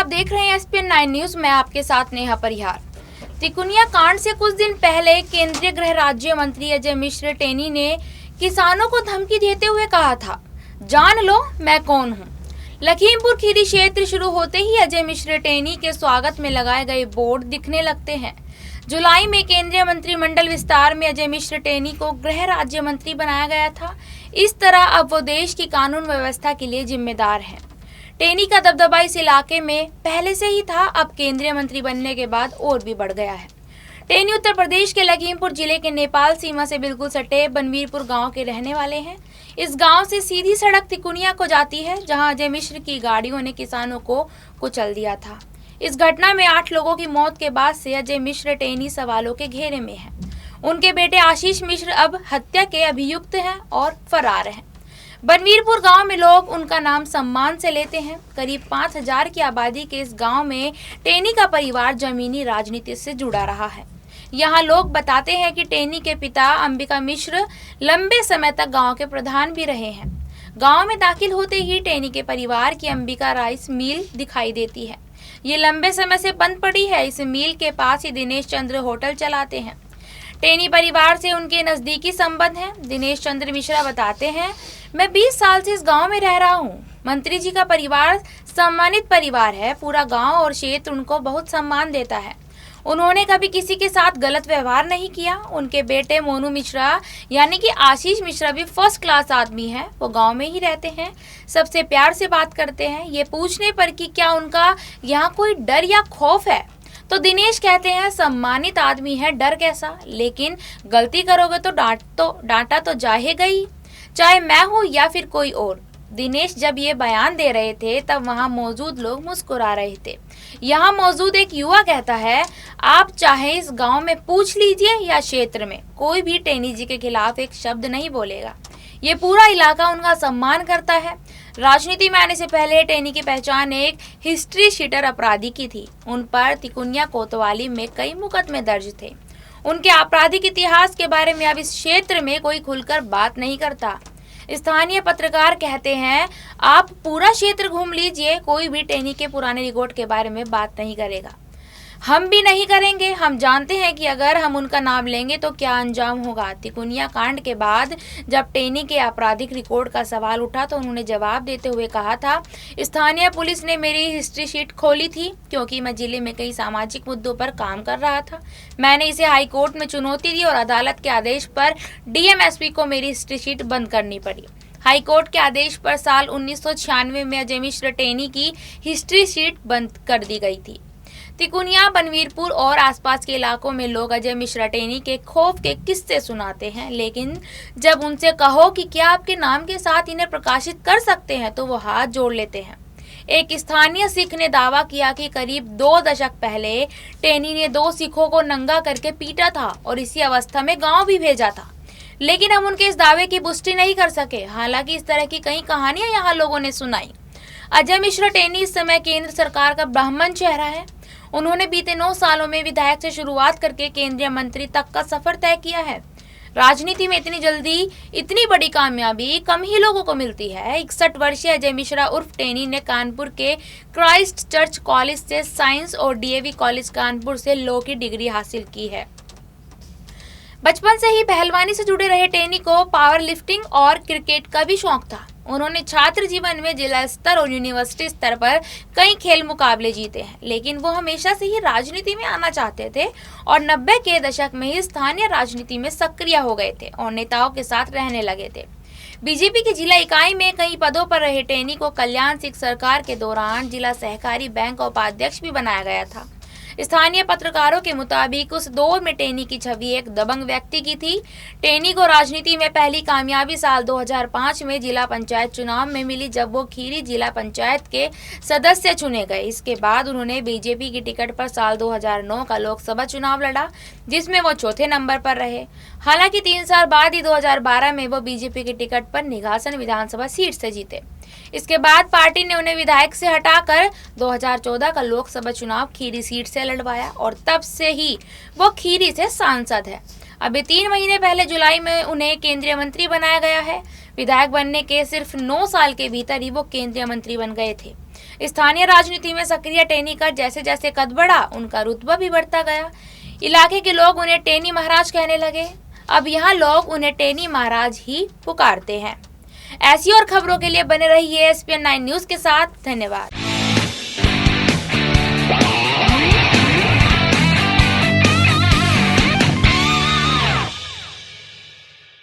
आप देख रहे हैं एसपीएन 9 न्यूज। मैं आपके साथ नेहा परिहार। तिकुनिया कांड से कुछ दिन पहले केंद्रीय गृह राज्य मंत्री अजय मिश्र टेनी ने किसानों को धमकी देते हुए कहा था, जान लो मैं कौन हूँ। लखीमपुर खीरी क्षेत्र शुरू होते ही अजय मिश्र टेनी के स्वागत में लगाए गए बोर्ड दिखने लगते हैं। जुलाई में केंद्रीय मंत्रिमंडल विस्तार में अजय मिश्र टेनी को गृह राज्य मंत्री बनाया गया था। इस तरह अब वो देश की कानून व्यवस्था के लिए जिम्मेदार हैं। टेनी का दबदबा इस इलाके में पहले से ही था, अब केंद्रीय मंत्री बनने के बाद और भी बढ़ गया है। टेनी उत्तर प्रदेश के लखीमपुर जिले के नेपाल सीमा से बिल्कुल सटे बनवीरपुर गांव के रहने वाले हैं। इस गांव से सीधी सड़क तिकुनिया को जाती है, जहां अजय मिश्र की गाड़ियों ने किसानों को कुचल दिया था। इस घटना में 8 लोगों की मौत के बाद से अजय मिश्र टेनी सवालों के घेरे में है। उनके बेटे आशीष मिश्र अब हत्या के अभियुक्त हैं और फरार हैं। बनवीरपुर गांव में लोग उनका नाम सम्मान से लेते हैं। करीब 5000 की आबादी के इस गांव में टेनी का परिवार जमीनी राजनीति से जुड़ा रहा है। यहाँ लोग बताते हैं कि टेनी के पिता अंबिका मिश्र लंबे समय तक गांव के प्रधान भी रहे हैं। गांव में दाखिल होते ही टेनी के परिवार की अंबिका राइस मिल दिखाई देती है। ये लंबे समय से बंद पड़ी है। इस मिल के पास ही दिनेश चंद्र होटल चलाते हैं। टेनी परिवार से उनके नजदीकी संबंध हैं। दिनेश चंद्र मिश्रा बताते हैं, मैं 20 साल से इस गांव में रह रहा हूं। मंत्री जी का परिवार सम्मानित परिवार है। पूरा गांव और क्षेत्र उनको बहुत सम्मान देता है। उन्होंने कभी किसी के साथ गलत व्यवहार नहीं किया। उनके बेटे मोनू मिश्रा यानी कि आशीष मिश्रा भी फर्स्ट क्लास आदमी है। वो गांव में ही रहते हैं, सबसे प्यार से बात करते हैं। ये पूछने पर कि क्या उनका यहाँ कोई डर या खौफ है, तो दिनेश कहते हैं, सम्मानित आदमी है, डर कैसा, लेकिन गलती करोगे तो डांटा तो जाएगा ही, चाहे मैं हूँ या फिर कोई और। दिनेश जब ये बयान दे रहे थे तब वहाँ मौजूद लोग मुस्कुरा रहे थे। यहाँ मौजूद एक युवा कहता है, आप चाहे इस गांव में पूछ लीजिए या क्षेत्र में, कोई भी टेनी जी के खिलाफ एक शब्द नहीं बोलेगा। ये पूरा इलाका उनका सम्मान करता है। राजनीति में आने से पहले टेनी की पहचान एक हिस्ट्री शीटर अपराधी की थी। उन पर तिकुनिया कोतवाली में कई मुकदमे दर्ज थे। उनके आपराधिक इतिहास के बारे में अब इस क्षेत्र में कोई खुलकर बात नहीं करता। स्थानीय पत्रकार कहते हैं, आप पूरा क्षेत्र घूम लीजिए, कोई भी टेनी के पुराने रिकॉर्ड के बारे में बात नहीं करेगा। हम भी नहीं करेंगे। हम जानते हैं कि अगर हम उनका नाम लेंगे तो क्या अंजाम होगा। तिकुनिया कांड के बाद जब टेनी के आपराधिक रिकॉर्ड का सवाल उठा तो उन्होंने जवाब देते हुए कहा था, स्थानीय पुलिस ने मेरी हिस्ट्री शीट खोली थी क्योंकि मैं जिले में कई सामाजिक मुद्दों पर काम कर रहा था। मैंने इसे हाई कोर्ट में चुनौती दी और अदालत के आदेश पर डीएमएसपी को मेरी हिस्ट्री शीट बंद करनी पड़ी। हाई कोर्ट के आदेश पर साल 1996 में अजय मिश्र टेनी की हिस्ट्री शीट बंद कर दी गई थी। तिकुनिया, बनवीरपुर और आसपास के इलाकों में लोग अजय मिश्रा टेनी के खौफ के किस्से सुनाते हैं, लेकिन जब उनसे कहो कि क्या आपके नाम के साथ इन्हें प्रकाशित कर सकते हैं तो वो हाथ जोड़ लेते हैं। एक स्थानीय सिख ने दावा किया कि करीब 2 दशक पहले टेनी ने 2 सिखों को नंगा करके पीटा था और इसी अवस्था में गाँव भी भेजा था, लेकिन हम उनके इस दावे की पुष्टि नहीं कर सके। हालांकि इस तरह की कई कहानियां यहाँ लोगों ने सुनाई। अजय मिश्रा टेनी इस समय केंद्र सरकार का ब्राह्मण चेहरा है। उन्होंने बीते 9 सालों में विधायक से शुरुआत करके केंद्रीय मंत्री तक का सफर तय किया है। राजनीति में इतनी जल्दी इतनी बड़ी कामयाबी कम ही लोगों को मिलती है। 61 वर्षीय अजय मिश्रा उर्फ टेनी ने कानपुर के क्राइस्ट चर्च कॉलेज से साइंस और डीएवी कॉलेज कानपुर से लॉ की डिग्री हासिल की है। बचपन से ही पहलवानी से जुड़े रहे टेनी को पावर लिफ्टिंग और क्रिकेट का भी शौक था। उन्होंने छात्र जीवन में जिला स्तर और यूनिवर्सिटी स्तर पर कई खेल मुकाबले जीते हैं, लेकिन वो हमेशा से ही राजनीति में आना चाहते थे और 90 के दशक में ही स्थानीय राजनीति में सक्रिय हो गए थे और नेताओं के साथ रहने लगे थे। बीजेपी की जिला इकाई में कई पदों पर रहे टेनी को कल्याण सिंह सरकार के दौरान जिला सहकारी बैंक का उपाध्यक्ष भी बनाया गया था। स्थानीय पत्रकारों के मुताबिक उस दौर में टेनी की छवि एक दबंग व्यक्ति की थी। टेनी को राजनीति में पहली कामयाबी साल 2005 में जिला पंचायत चुनाव में मिली, जब वो खीरी जिला पंचायत के सदस्य चुने गए। इसके बाद उन्होंने बीजेपी की टिकट पर साल 2009 का लोकसभा चुनाव लड़ा, जिसमें वो चौथे नंबर पर रहे। हालांकि 3 साल बाद ही 2012 में वो बीजेपी की टिकट पर निघासन विधानसभा सीट से जीते। इसके बाद पार्टी ने उन्हें विधायक से हटाकर 2014 का लोकसभा चुनाव खीरी सीट से लड़वाया और तब से ही वो खीरी से सांसद है। अभी 3 महीने पहले जुलाई में उन्हें केंद्रीय मंत्री बनाया गया है। विधायक बनने के सिर्फ 9 साल के भीतर ही वो केंद्रीय मंत्री बन गए थे। स्थानीय राजनीति में सक्रिय टेनी का जैसे जैसे कद बढ़ा, उनका रुतबा भी बढ़ता गया। इलाके के लोग उन्हें टेनी महाराज कहने लगे। अब यहाँ लोग उन्हें टेनी महाराज ही पुकारते हैं। ऐसी और खबरों के लिए बने रहिए SPN 9 न्यूज के साथ। धन्यवाद।